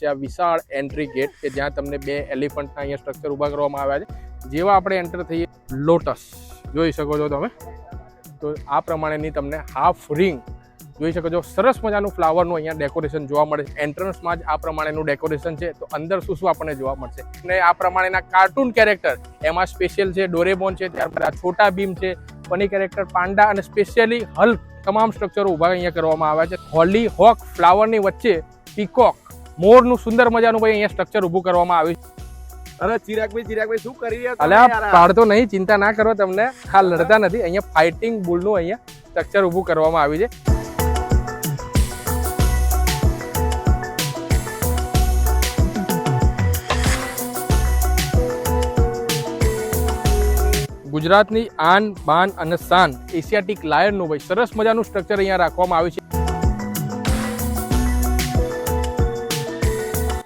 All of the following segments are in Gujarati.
જશે આ વિશાળ એન્ટ્રી ગેટ કે જ્યાં તમને બે એલિફન્ટના અહીંયા સ્ટ્રક્ચર ઊભા કરવામાં આવ્યા છે. જેવા આપણે એન્ટર થઈએ, લોટસ જોઈ શકો છો તમે. તો આ પ્રમાણેની તમને હાફ રિંગ જોઈ શકો છો. સરસ મજાનું ફ્લાવરનું અહીંયા ડેકોરેશન જોવા મળે છે. એન્ટ્રન્સમાં જ આ પ્રમાણેનું ડેકોરેશન છે. તો અંદર શું શું આપણને જોવા મળશે અને આ પ્રમાણેના કાર્ટૂન કેરેક્ટર એમાં સ્પેશિયલ છે ડોરેમોન છે, ત્યારબાદ આ છોટા ભીમ છે, ફની કેરેક્ટર પાંડા અને સ્પેશિયલી હલ્ક તમામ સ્ટ્રક્ચરો ઊભા અહીંયા કરવામાં આવ્યા છે. હોલી હોક ફ્લાવરની વચ્ચે પીકોક મોરનું સુંદર મજાનું ભાઈ અહીંયા સ્ટ્રક્ચર ઊભું કરવામાં આવ્યું છે. અરે ચિરાગભાઈ શું કરી રહ્યા છો? અલ્યા પાડતો નહીં, ચિંતા ના કરો, તમને આ લડતા નથી. અહીંયા ફાઇટિંગ બુલનું અહીંયા સ્ટ્રક્ચર ઊભું કરવામાં આવ્યું છે. ગુજરાતની આન બાન અને શાન એશિયાટિક લાયનનું ભાઈ સરસ મજાનું સ્ટ્રક્ચર અહીંયા રાખવામાં આવ્યું છે.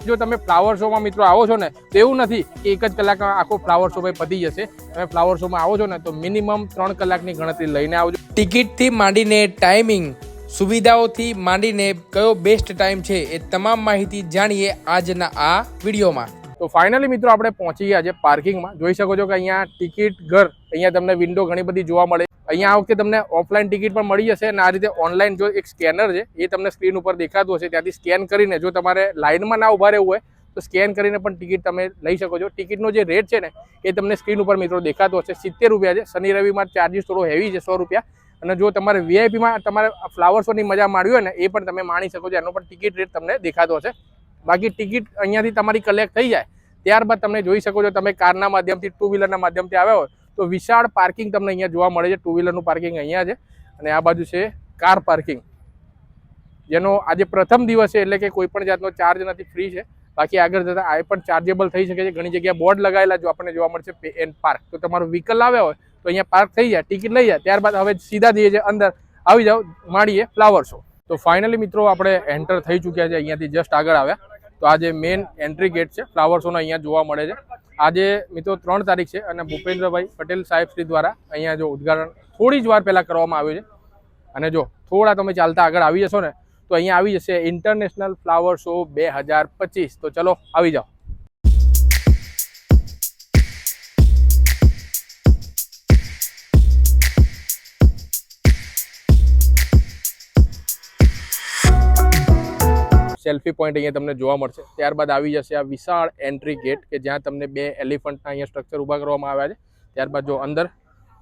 જો તમે ફ્લાવર શોમાં મિત્રો આવો છો ને તો એવું નથી કે એક જ કલાકમાં આખો ફ્લાવર શો ભાઈ પતી જશે. તમે ફ્લાવર શોમાં આવો છો ને તો મિનિમમ 3 કલાકની ગણતરી લઈને આવજો. ટિકિટથી માંડીને ટાઈમિંગ, સુવિધાઓથી માંડીને કયો બેસ્ટ ટાઈમ છે એ તમામ માહિતી જાણીએ આજના આ વિડીયોમાં. તો ફાઇનલી મિત્રો આપણે પહોંચી ગયા છે પાર્કિંગમાં. જોઈ શકો છો કે અહીંયા ટિકિટ ઘર, અહીંયા તમને વિન્ડો ઘણી બધી જોવા મળે. અહીંયા આ વખતે તમને ઓફલાઈન ટિકિટ પણ મળી જશે અને આ રીતે ઓનલાઈન જો એક સ્કેનર છે એ તમને સ્ક્રીન ઉપર દેખાતું હશે, ત્યાંથી સ્કેન કરીને જો તમારે લાઇનમાં ના ઉભા રહેવું હોય તો સ્કેન કરીને પણ ટિકિટ તમે લઈ શકો છો. ટિકિટનો જે રેટ છે ને એ તમને સ્ક્રીન ઉપર મિત્રો દેખાતો હશે. 70 રૂપિયા છે. શનિ રવિમાં ચાર્જિસ થોડો હેવી છે, 100 રૂપિયા. અને જો તમારે વીઆઈપીમાં તમારે ફ્લાવર શોની મજા માણવી હોય ને એ પણ તમે માણી શકો છો. એનો પણ ટિકિટ રેટ તમને દેખાતો હશે. બાકી ટિકિટ અહીંયાથી તમારી કલેક્ટ થઈ જાય ત્યારબાદ તમે જોઈ શકો છો, તમે કારના માધ્યમથી, ટુ વ્હીલરના માધ્યમથી આવ્યા હોય તો વિશાળ પાર્કિંગ તમને અહીંયા જોવા મળે છે. ટુ વ્હીલરનું પાર્કિંગ અહીંયા છે અને આ બાજુ છે કાર પાર્કિંગ, જેનો આજે પ્રથમ દિવસ છે એટલે કે કોઈ પણ જાતનો ચાર્જ નથી, ફ્રી છે. બાકી આગળ જતાં આ પણ ચાર્જેબલ થઈ શકે છે. ઘણી જગ્યાએ બોર્ડ લગાવેલા જો આપણને જોવા મળશે પે એન્ડ પાર્ક. તો તમારું વ્હીકલ આવ્યા હોય તો અહીંયા પાર્ક થઈ જાય, ટિકિટ લઈ જાય, ત્યારબાદ હવે સીધા જઈએ છે અંદર, આવી જાઓ, માણીએ ફ્લાવર શો. તો ફાઇનલી મિત્રો આપણે એન્ટર થઈ ચૂક્યા છે. અહીંયાથી જસ્ટ આગળ આવ્યા તો આ જે મેઇન એન્ટ્રી ગેટ છે ફ્લાવર શોનો અહીંયા જોવા મળે છે. આજે મિત્રો 3 તારીખ છે અને ભૂપેન્દ્રભાઈ પટેલ સાહેબ શ્રી દ્વારા અહીંયા જો ઉદ્ઘાટન થોડી જ વાર પહેલાં કરવામાં આવ્યું છે. અને જો થોડા તમે ચાલતા આગળ આવી જશો ને તો અહીંયા આવી જશે ઇન્ટરનેશનલ ફ્લાવર શો 2025. તો ચલો આવી જાઓ. સેલ્ફી પોઈન્ટ અહીંયા તમને જોવા મળશે. ત્યારબાદ આવી જશે આ વિશાળ એન્ટ્રી ગેટ કે જ્યાં તમને બે એલિફન્ટના અહીંયા સ્ટ્રક્ચર ઊભા કરવામાં આવ્યા છે. ત્યારબાદ જો અંદર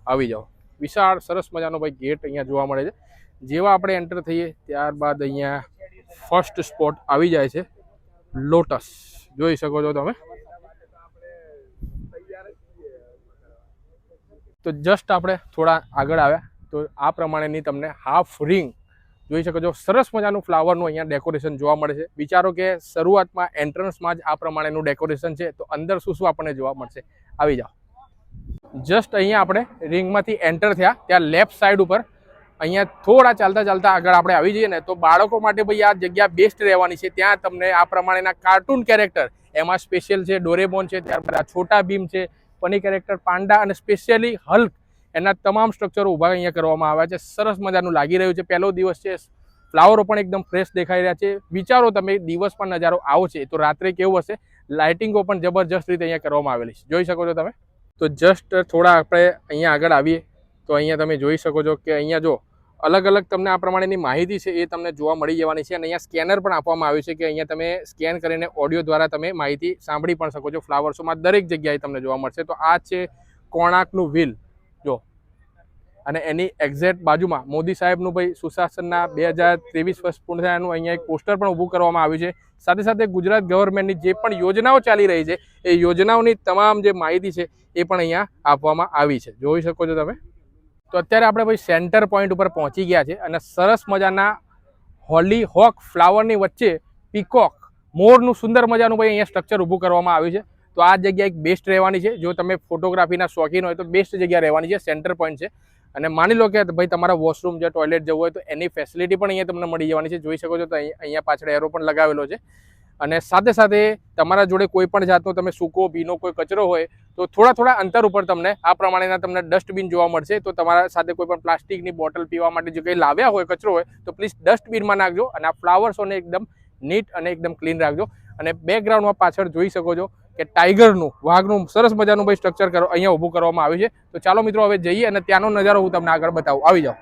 આવી જાઓ, વિશાળ સરસ મજાનો ભાઈ ગેટ અહીંયા જોવા મળે છે. જેવા આપણે એન્ટર થઈએ ત્યારબાદ અહીંયા ફર્સ્ટ સ્પોટ આવી જાય છે લોટસ. જોઈ શકો છો તમે. તો જસ્ટ આપણે થોડા આગળ આવ્યા તો આ પ્રમાણેની તમને હાફ રિંગ જોઈ શકો છો. સરસ મજાનું ફ્લાવરનું અહીંયા ડેકોરેશન જોવા મળે છે. વિચારો કે શરૂઆતમાં એન્ટ્રન્સમાં જ આ પ્રમાણેનું ડેકોરેશન છે તો અંદર શું શું આપણને જોવા મળશે, આવી જાઓ. જસ્ટ અહીંયા આપણે રિંગમાંથી એન્ટર થયા ત્યાં લેફ્ટ સાઈડ ઉપર અહીંયા થોડા ચાલતા ચાલતા આગળ આપણે આવી જઈએ ને તો બાળકો માટે ભાઈ આ જગ્યા બેસ્ટ રહેવાની છે. ત્યાં તમને આ પ્રમાણેના કાર્ટૂન કેરેક્ટર એમાં સ્પેશિયલ છે ડોરેમોન છે, ત્યારબાદ આ છોટા ભીમ છે, ફની કેરેક્ટર પાંડા અને સ્પેશિયલી હલ્ક એના તમામ સ્ટ્રક્ચરો ઊભા અહીંયા કરવામાં આવ્યા છે. સરસ મજાનું લાગી રહ્યું છે. પહેલો દિવસ છે, ફ્લાવરો પણ એકદમ ફ્રેશ દેખાઈ રહ્યા છે. વિચારો તમે દિવસ પણ નજારો આવો છે તો રાત્રે કેવું હશે. લાઇટિંગો પણ જબરજસ્ત રીતે અહીંયા કરવામાં આવેલી છે, જોઈ શકો છો તમે. તો જસ્ટ થોડા આપણે અહીંયા આગળ આવીએ તો અહીંયા તમે જોઈ શકો છો કે અહીંયા જો અલગ અલગ તમને આ પ્રમાણેની માહિતી છે એ તમને જોવા મળી જવાની છે. અને અહીંયા સ્કેનર પણ આપવામાં આવ્યું છે કે અહીંયા તમે સ્કેન કરીને ઓડિયો દ્વારા તમે માહિતી સાંભળી પણ શકો છો. ફ્લાવર શોમાં દરેક જગ્યાએ તમને જોવા મળશે. તો આ છે કોણાર્કનું વ્હીલ જો, અને એની એક્ઝેક્ટ બાજુમાં મોદી સાહેબનું ભાઈ સુશાસનના 2023 વર્ષ પૂર્ણ થયાનું અહીંયા એક પોસ્ટર પણ ઊભું કરવામાં આવ્યું છે. સાથે સાથે ગુજરાત ગવર્મેન્ટની જે પણ યોજનાઓ ચાલી રહી છે એ યોજનાઓની તમામ જે માહિતી છે એ પણ અહીંયા આપવામાં આવી છે, જોઈ શકો છો તમે. તો અત્યારે આપણે ભાઈ સેન્ટર પોઈન્ટ ઉપર પહોંચી ગયા છે અને સરસ મજાના હોલી હોક ફ્લાવરની વચ્ચે પીકોક મોરનું સુંદર મજાનું ભાઈ અહીંયા સ્ટ્રક્ચર ઊભું કરવામાં આવ્યું છે. તો આ જગ્યા એક બેસ્ટ રહેવાની છે. જો તમે ફોટોગ્રાફીના શોખીન હોય તો બેસ્ટ જગ્યા રહેવાની છે, સેન્ટર પોઈન્ટ છે. અને માની લો કે ભાઈ તમારા વોશરૂમ છે, ટોયલેટ જવું હોય તો એની ફેસિલિટી પણ અહીંયા તમને મળી જવાની છે, જોઈ શકો છો. તો અહીંયા પાછળ એરો પણ લગાવેલો છે. અને સાથે સાથે તમારા જોડે કોઈ પણ જાતનો તમે સૂકો ભીનો કોઈ કચરો હોય તો થોડા અંતર ઉપર તમને આ પ્રમાણેના તમને ડસ્ટબિન જોવા મળશે. તો તમારા સાથે કોઈ પણ પ્લાસ્ટિકની બોટલ પીવા માટે જે કંઈ લાવ્યા હોય કચરો હોય તો પ્લીઝ ડસ્ટબિનમાં નાખજો અને આ ફ્લાવર શોને એકદમ નીટ અને એકદમ ક્લીન રાખજો. અને બેકગ્રાઉન્ડમાં પાછળ જોઈ શકો છો કે ટાઈગરનું વાઘનું સરસ મજાનું ભાઈ સ્ટ્રક્ચર અહીંયા ઊભું કરવામાં આવ્યું છે. તો ચાલો મિત્રો હવે જઈએ અને ત્યાંનો નજારો હું તમને આગળ બતાવું. આવી જાઓ.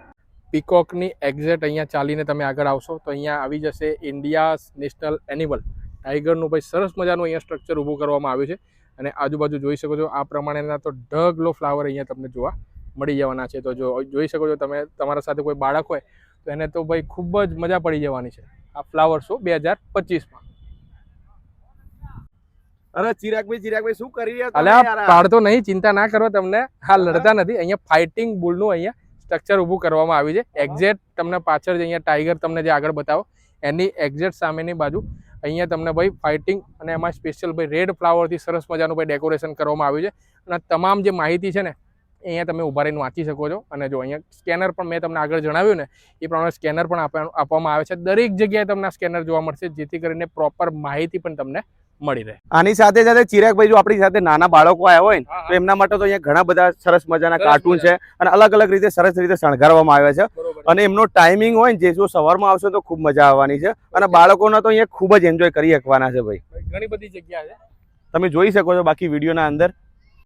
પીકોકની એક્ઝેક્ટ અહીંયા ચાલીને તમે આગળ આવશો તો અહીંયા આવી જશે ઇન્ડિયા નેશનલ એનિમલ ટાઈગરનું ભાઈ સરસ મજાનું અહીંયા સ્ટ્રક્ચર ઊભું કરવામાં આવ્યું છે. અને આજુબાજુ જોઈ શકો છો આ પ્રમાણેના તો ઢગલો ફ્લાવર અહીંયા તમને જોવા મળી જવાના છે. તો જો જોઈ શકો છો તમે, તમારા સાથે કોઈ બાળક હોય તો એને તો ભાઈ ખૂબ જ મજા પડી જવાની છે આ ફ્લાવર શો 2025માં. અરે ચિરાગભાઈ શું કરી રહ્યા અલ્યા પાડતો નહીં, ચિંતા ના કરો, તમને હા લડતા નથી. અહીંયા ફાઇટિંગ બુલનું અહીંયા સ્ટ્રક્ચર ઊભું કરવામાં આવ્યું છે. એક્ઝેક્ટ તમને પાછળ અહીંયા ટાઈગર તમને જે આગળ બતાવો એની એક્ઝેક્ટ સામેની બાજુ અહીંયા તમને ભાઈ ફાઇટિંગ અને એમાં સ્પેશિયલ ભાઈ રેડ ફ્લાવરથી સરસ મજાનું ભાઈ ડેકોરેશન કરવામાં આવ્યું છે. અને તમામ જે માહિતી છે ને અહીંયા તમે ઊભા રહીને વાંચી શકો છો. અને જો અહીંયા સ્કેનર પણ મેં તમને આગળ જણાવ્યું ને એ પ્રમાણે સ્કેનર પણ આપવામાં આવે છે. દરેક જગ્યાએ તમને સ્કેનર જોવા મળશે જેથી કરીને પ્રોપર માહિતી પણ તમને મળી રહે. આની સાથે સાથે ચિરાગભાઈ જો આપણી સાથે નાના બાળકો આવ્યા હોય ને તો એમના માટે તો અહીંયા ઘણા બધા સરસ મજાના કાર્ટૂન છે અને અલગ અલગ રીતે સરસ રીતે શણગારવામાં આવ્યા છે. અને એમનો ટાઈમિંગ હોય ને જે જો સવારમાં આવશે તો ખૂબ મજા આવવાની છે અને બાળકોને તો અહીંયા ખૂબ જ એન્જોય કરી શકવાના છે. ભાઈ ઘણી બધી જગ્યા છે, તમે જોઈ શકો છો બાકી વિડીયોના અંદર.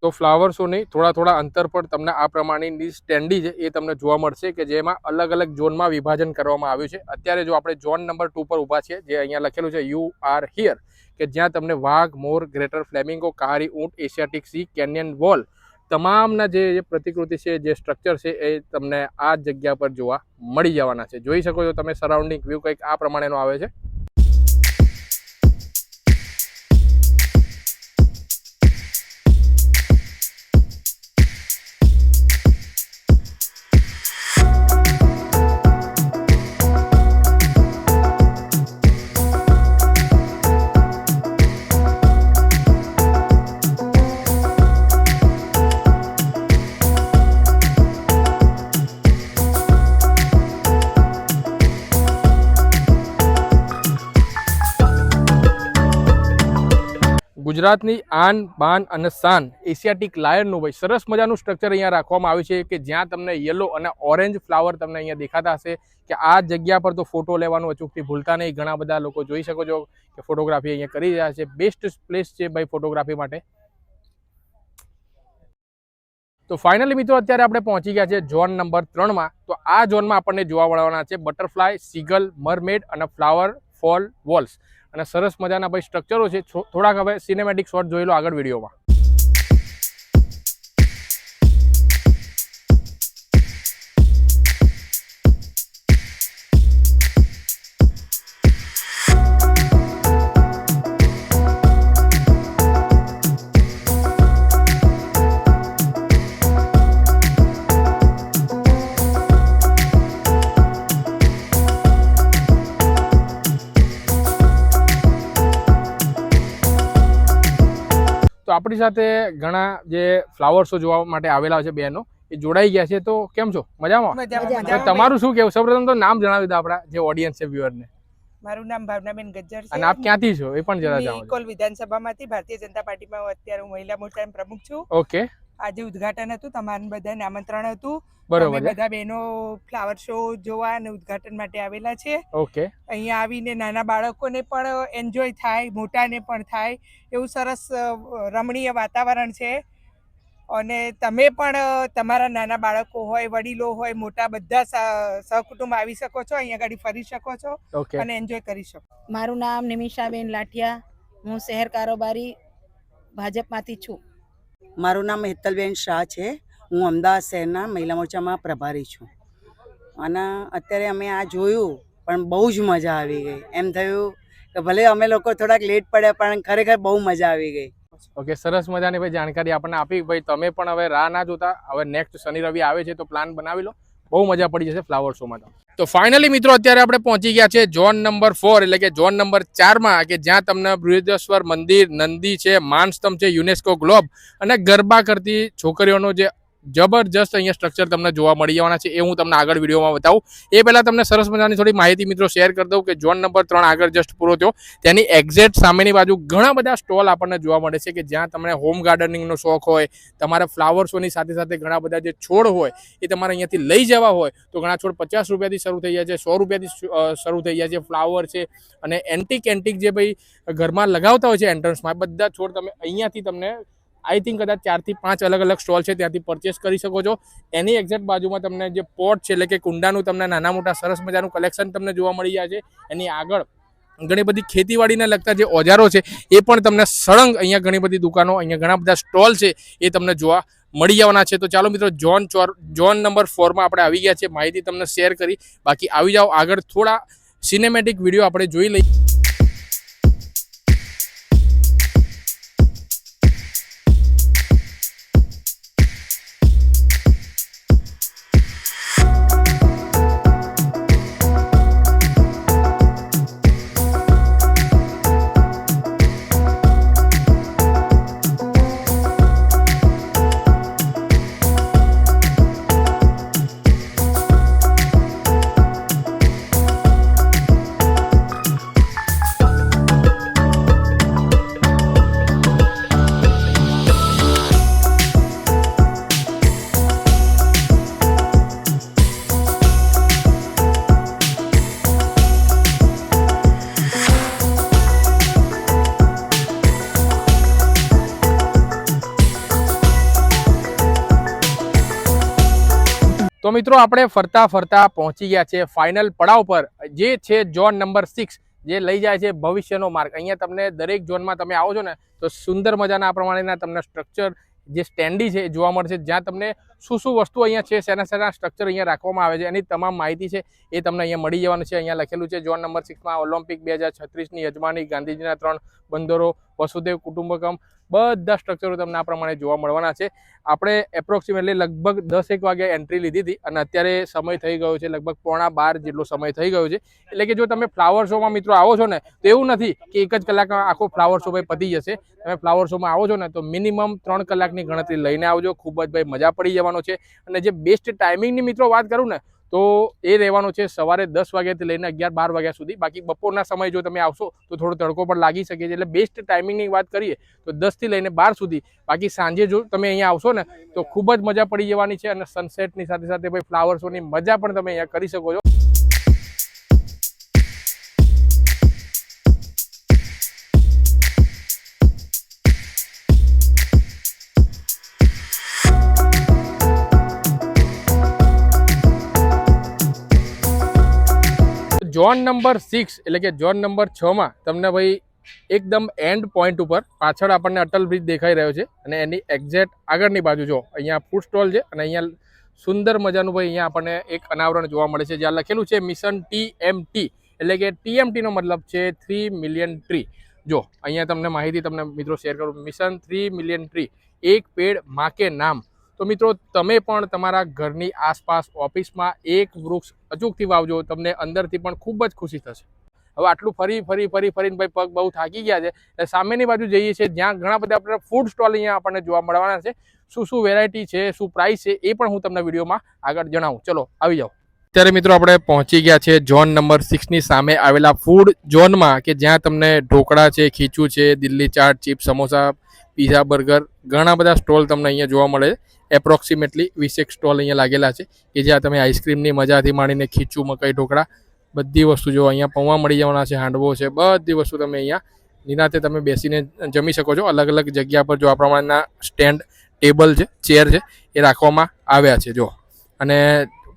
તો ફ્લાવર શો નહીં, થોડા અંતર પર તમને આ પ્રમાણેની સ્ટેન્ડી છે એ તમને જોવા મળશે કે જેમાં અલગ અલગ ઝોનમાં વિભાજન કરવામાં આવ્યું છે. અત્યારે જો આપણે ઝોન નંબર 2 પર ઊભા છીએ, જે અહીંયા લખેલું છે યુ આર હિયર, કે જ્યાં તમને વાઘ, મોર, ગ્રેટર ફ્લેમિંગો, કારી ઊંટ, એશિયાટિક સી, કેનિયન વોલ તમામના જે પ્રતિકૃતિ છે, જે સ્ટ્રક્ચર છે એ તમને આ જગ્યા પર જોવા મળી જવાના છે. જોઈ શકો છો તમે સરાઉન્ડિંગ વ્યૂ કંઈક આ પ્રમાણેનો આવે છે. ગુજરાતની આન બાન અને શાન એશિયાટિક લાયનનું ભાઈ સરસ મજાનું સ્ટ્રક્ચર અહીંયા રાખવામાં આવ્યું છે કે જ્યાં તમને યલો અને ઓરેન્જ ફ્લાવર તમને અહીંયા દેખાતા હશે કે આ જગ્યા પર તો ફોટો લેવાનું અચૂકથી ભૂલતા નહીં. ઘણા બધા લોકો જોઈ શકો છો કે ફોટોગ્રાફી અહીંયા કરી રહ્યા છે. બેસ્ટ પ્લેસ છે ભાઈ ફોટોગ્રાફી માટે. તો ફાઇનલી મિત્રો અત્યારે આપણે પહોંચી ગયા છે ઝોન નંબર 3માં. તો આ ઝોનમાં આપણને જોવા મળવાના છે બટરફ્લાય, સીગલ, મરમેડ અને ફ્લાવર ફોલ વોલ્સ. અને સરસ મજાના ભાઈ સ્ટ્રક્ચરો છે. થોડાક હવે સિનેમેટિક શોટ જોઈ લો આગળ વિડીયોમાં. તો આપણી સાથે ઘણા જે ફ્લાવર શો જોવા માટે આવેલા છે બહેનો, એ જોડાઈ ગયા છે. તો કેમ છો? મજામાં? તમારું શું કેવું? સૌપ્રથમ તો નામ જણાવી દો આપણા જે ઓડિયન્સ છે, વ્યુઅર ને. મારું નામ ભાવનાબેન ગજ્જર છે અને આપ ક્યાંથી છો એ પણ જરા જણાવો. ઇકોલ વિધાનસભામાંથી ભારતીય જનતા પાર્ટીમાં અત્યારે હું મહિલા મોરચાના પ્રમુખ છું. ઓકે. આજે ઉદ્ઘાટન હતું, તમારું બધાને આમંત્રણ હતું. બરોબર. બધા બહેનો ફ્લાવર શો જોવા અને ઉદ્ઘાટન માટે આવેલા છે. ઓકે. અહીંયા આવીને નાના બાળકોને પણ એન્જોય થાય, મોટાને પણ થાય એવું સરસ રમણીય વાતાવરણ છે. અને તમે પણ તમારા નાના બાળકો હોય, વડીલો હોય, મોટા બધા સહકુટુંબ આવી શકો છો, અહીંયા ગાડી ફરી શકો છો અને એન્જોય કરી શકો. મારું નામ નિમિષાબેન લાઠિયા, હું શહેર કારોબારી ભાજપમાંથી છું. મારું નામ હેતલબેન શાહ છે, હું અમદાવાદ શહેરના મહિલા મોરચામાં પ્રભારી છું. અને અત્યારે અમે આ જોયું પણ બહુ જ મજા આવી ગઈ. એમ થયું કે ભલે અમે લોકો થોડાક લેટ પડ્યા પણ ખરેખર બહુ મજા આવી ગઈ. ઓકે, સરસ મજાની ભાઈ જાણકારી આપણને આપી. ભાઈ તમે પણ હવે રાહ ના જોતા, હવે નેક્સ્ટ શનિ રવિ આવે છે તો પ્લાન બનાવી લો, બહુ મજા પડી જશે ફ્લાવર શોમાં. તો ફાઇનલી મિત્રો અત્યારે આપણે પહોંચી ગયા છે ઝોન નંબર 4 એટલે કે ઝોન નંબર 4માં, કે જ્યાં તમને બૃહદેશ્વર મંદિર, નંદી છે, માનસ્તંભ છે, યુનેસ્કો ગ્લોબ અને ગરબા કરતી છોકરીઓનો જે જબરજસ્ત અહીંયા સ્ટ્રક્ચર તમને જોવા મળી જવાના છે, એ હું તમને આગળ વિડીયોમાં બતાવું. એ પહેલાં તમને સરસ મજાની થોડી માહિતી મિત્રો શેર કરી દઉં કે ઝોન નંબર 3 આગળ જસ્ટ પૂરો થયો તેની એક્ઝેક્ટ સામેની બાજુ ઘણા બધા સ્ટોલ આપણને જોવા મળે છે કે જ્યાં તમને હોમ ગાર્ડનિંગનો શોખ હોય, તમારે ફ્લાવર શોની સાથે સાથે ઘણા બધા જે છોડ હોય એ તમારે અહીંયાથી લઈ જવા હોય તો ઘણા છોડ 50 રૂપિયાથી શરૂ થઈ જાય છે, 100 રૂપિયાથી શરૂ થઈ જાય છે. ફ્લાવર છે અને એન્ટિક જે ભાઈ ઘરમાં લગાવતા હોય છે એન્ટ્રન્સમાં, બધા છોડ તમે અહીંયાથી તમને આઈ થિંક કદાચ 4 થી 5 અલગ અલગ સ્ટોલ છે ત્યાંથી પરચેસ કરી શકો છો. એની એક્ઝેક્ટ બાજુમાં તમને જે પોટ છે એટલે કે કુંડાનું તમને નાના મોટા સરસ મજાનું કલેક્શન તમને જોવા મળી જાય છે. એની આગળ ઘણી બધી ખેતીવાડીને લગતા જે ઓજારો છે એ પણ તમને સળંગ અહીંયા ઘણી બધી દુકાનો, અહીંયા ઘણા બધા સ્ટોલ છે એ તમને જોવા મળી જવાના છે. તો ચાલો મિત્રો ઝોન નંબર 4 માં આપણે આવી ગયા છે, માહિતી તમને શેર કરી. બાકી આવી જાઓ આગળ, થોડા સિનેમેટિક વિડીયો આપણે જોઈ લઈએ. તો મિત્રો આપણે ફરતા ફરતા પહોંચી ગયા છે ફાઇનલ પડાવ પર, જે છે ઝોન નંબર 6, જે લઈ જાય છે ભવિષ્યનો માર્ગ. અહીંયા તમને દરેક ઝોનમાં તમે આવો છો ને તો સુંદર મજાના આ પ્રમાણેના તમને સ્ટ્રક્ચર જે સ્ટેન્ડી છે એ જોવા મળશે, જ્યાં તમને શું વસ્તુ અહીંયા છે, શેના સ્ટ્રક્ચર અહીંયા રાખવામાં આવે છે એની તમામ માહિતી છે એ તમને અહીંયા મળી જવાનું છે. અહીંયા લખેલું છે ઝોન નંબર 6માં ઓલિમ્પિક 2036ની યજમાની, ગાંધીજીના 3 બંદરો, વસુદેવ કુટુંબકમ, બધા સ્ટ્રક્ચરો તમને આ પ્રમાણે જોવા મળવાના છે. આપણે એપ્રોક્સિમેટલી લગભગ 10-1 વાગે એન્ટ્રી લીધી હતી અને અત્યારે સમય થઈ ગયો છે લગભગ 11:15 જેટલો સમય થઈ ગયો છે. એટલે કે જો તમે ફ્લાવર શોમાં મિત્રો આવો છો ને તો એવું નથી કે 1 જ કલાકમાં આખો ફ્લાવર શો ભાઈ પતી જશે. તમે ફ્લાવર શોમાં આવો છો ને તો મિનિમમ 3 કલાકની ગણતરી લઈને આવજો, ખૂબ જ ભાઈ મજા પડી જવાનો છે. અને જે બેસ્ટ ટાઈમિંગની મિત્રો વાત કરું ને તો એ રહેવાનો છે સવારે 10 વાગ્યાથી લઈને 11-12 વાગ્યા સુધી. બાકી બપોરના સમય જો તમે આવશો તો થોડો તડકો પણ લાગી શકે છે. એટલે બેસ્ટ ટાઈમિંગની વાત કરીએ તો 10 થી લઈને 12 સુધી. બાકી સાંજે જો તમે અહીંયા આવશો ને તો ખૂબ જ મજા પડી જવાની છે અને સનસેટની સાથે સાથે ભાઈ ફ્લાવર શોની મજા પણ તમે અહીંયા કરી શકો છો. ઝોન નંબર 6 એટલે કે ઝોન નંબર 6માં તમને ભાઈ એકદમ એન્ડ પોઈન્ટ ઉપર પાછળ આપણને અટલ બ્રિજ દેખાઈ રહ્યો છે અને એની એક્ઝેક્ટ આગળની બાજુ જો અહીંયા ફૂડ સ્ટોલ છે અને અહીંયા સુંદર મજાનું ભાઈ અહીંયા આપણને એક અનાવરણ જોવા મળે છે જ્યાં લખેલું છે મિશન TMT, એટલે કે TMT નો મતલબ છે 3 મિલિયન ટ્રી. જો અહીંયા તમને માહિતી તમને મિત્રો શેર કરું, મિશન 3 મિલિયન ટ્રી, એક પેડ માં કે નામ. તો મિત્રો તમે પણ તમારા ઘરની આસપાસ, ઓફિસમાં એક વૃક્ષ અચૂકથી વાવજો, તમને અંદરથી પણ ખૂબ જ ખુશી થશે. હવે આટલું ફરીને ભાઈ પગ બહુ થાકી ગયા છે એટલે સામેની બાજુ જઈએ છીએ જ્યાં ઘણા બધા આપણે ફૂડ સ્ટોલ અહીંયા આપણને જોવા મળવાના છે. શું વેરાયટી છે, શું પ્રાઇસ છે એ પણ હું તમને વિડીયોમાં આગળ જણાવું. ચલો આવી જાઓ. અત્યારે મિત્રો આપણે પહોંચી ગયા છે ઝોન નંબર 6ની સામે આવેલા ફૂડ ઝોનમાં કે જ્યાં તમને ઢોકળા છે, ખીચું છે, Delhi chaat, chips, samosa, pizza, burger, ઘણા બધા સ્ટોલ તમને અહીંયા જોવા મળે છે. એપ્રોક્સિમેટલી 20 સ્ટોલ અહીંયા લાગેલા છે કે જ્યાં તમે આઈસ્ક્રીમની મજાથી માંડીને ખીચું, મકાઈ, ઢોકળા બધી વસ્તુ જો અહીંયા પૌવા મળી જવાના છે, હાંડવો છે, બધી વસ્તુ તમે અહીંયા નિરાંતે તમે બેસીને જમી શકો છો. અલગ અલગ જગ્યા પર જો આ પ્રમાણના સ્ટેન્ડ, ટેબલ છે, ચેર છે એ રાખવામાં આવ્યા છે. જો અને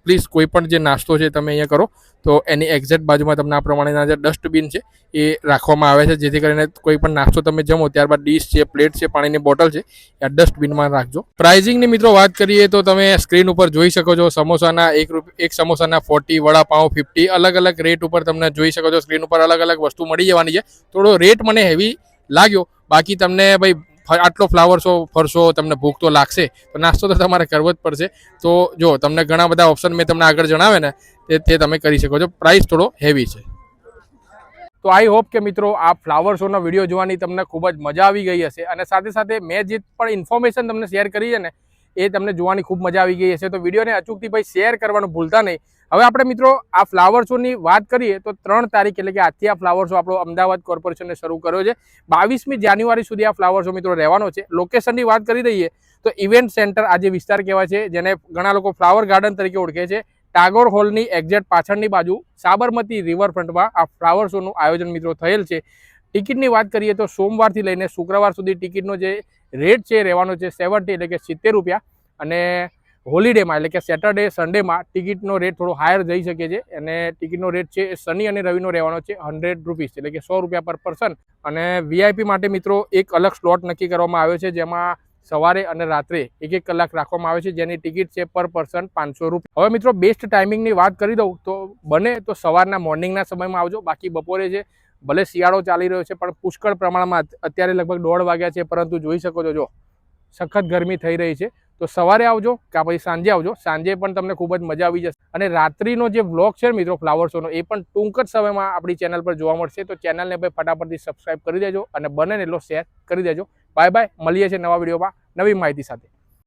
પ્લીઝ કોઈ પણ જે નાસ્તો છે તમે અહીંયા કરો તો એની એક્ઝેક્ટ બાજુમાં તમને આ પ્રમાણેના જે ડસ્ટબિન છે એ રાખવામાં આવે છે, જેથી કરીને કોઈ પણ નાસ્તો તમે જમો ત્યારબાદ ડીશ છે, પ્લેટ છે, પાણીની બોટલ છે એ ડસ્ટબિનમાં રાખજો. પ્રાઇઝિંગની મિત્રો વાત કરીએ તો તમે સ્ક્રીન ઉપર જોઈ શકો છો. સમોસાના એક સમોસાના 40, વડાપાઉં 50, અલગ અલગ રેટ ઉપર તમને જોઈ શકો છો. સ્ક્રીન ઉપર અલગ અલગ વસ્તુ મળી જવાની છે. થોડો રેટ મને હેવી લાગ્યો, બાકી તમને ભાઈ આટલો ફ્લાવર શો ફરશો, તમને ભૂખ તો લાગશે તો નાસ્તો તો તમારે કરવો જ પડશે. તો જો તમને ઘણા બધા ઓપ્શન મેં તમને આગળ જણાવે ને તે તમે કરી શકો છો. પ્રાઇસ થોડો હેવી છે. તો આઈ હોપ કે મિત્રો આ ફ્લાવર શોનો વિડીયો જોવાની તમને ખૂબ જ મજા આવી ગઈ હશે અને સાથે સાથે મેં જે પણ ઇન્ફોર્મેશન તમને શેર કરી છે ને એ તમને જોવાની ખૂબ મજા આવી ગઈ હશે. તો વિડીયોને અચૂકથી ભાઈ શેર કરવાનું ભૂલતા નહીં. હવે આપણે મિત્રો આ ફ્લાવર શોની વાત કરીએ તો 3 તારીખ એટલે કે આજથી આ ફ્લાવર શો આપણો અમદાવાદ કોર્પોરેશને શરૂ કર્યો છે. 22મી જાન્યુઆરી સુધી આ ફ્લાવર શો મિત્રો રહેવાનો છે. લોકેશનની વાત કરી દઈએ તો ઇવેન્ટ સેન્ટર આ જે વિસ્તાર કહેવાય છે, જેને ઘણા લોકો ફ્લાવર ગાર્ડન તરીકે ઓળખે છે, ટાગોર હોલની એક્ઝેક્ટ પાછળની બાજુ સાબરમતી રિવરફ્રન્ટમાં આ ફ્લાવર શોનું આયોજન મિત્રો થયેલ છે. ટિકિટની વાત કરીએ તો સોમવારથી લઈને શુક્રવાર સુધી ટિકિટનો જે રેટ છે રહેવાનો છે 70 એટલે કે 70 રૂપિયા, અને હોલિડેમાં એટલે કે સેટરડે સન્ડેમાં ટિકિટનો રેટ થોડો હાયર જઈ શકે છે, અને ટિકિટનો રેટ છે એ શનિ અને રવિનો રહેવાનો છે 100 રૂપીસ એટલે કે 100 રૂપિયા પર પર્સન. અને વીઆઈપી માટે મિત્રો એક અલગ સ્લોટ નક્કી કરવામાં આવ્યો છે, જેમાં સવારે અને રાત્રે 1-1 કલાક રાખવામાં આવે છે, જેની ટિકિટ છે પર પર્સન 500 રૂપિયા. હવે મિત્રો બેસ્ટ ટાઈમિંગની વાત કરી દઉં તો બને તો સવારના મોર્નિંગના સમયમાં આવજો. બાકી બપોરે છે, ભલે શિયાળો ચાલી રહ્યો છે પણ પુષ્કળ પ્રમાણમાં અત્યારે લગભગ 1:30 વાગ્યા છે, પરંતુ જોઈ શકો છો જો સખત ગરમી થઈ રહી છે. તો સવારે આવજો કે પછી સાંજે આવજો. સાંજે પણ તમને ખૂબ જ મજા આવી જશે. અને રાત્રિનો જે વ્લોગ છે મિત્રો ફ્લાવર શોનો, એ પણ ટૂંક જ સમયમાં આપણી ચેનલ પર જોવા મળશે. તો ચેનલને ભાઈ ફટાફટથી સબસ્ક્રાઈબ કરી દેજો અને બને એટલો શેર કરી દેજો. બાય બાય, મળીએ છીએ નવા વિડીયોમાં નવી માહિતી સાથે.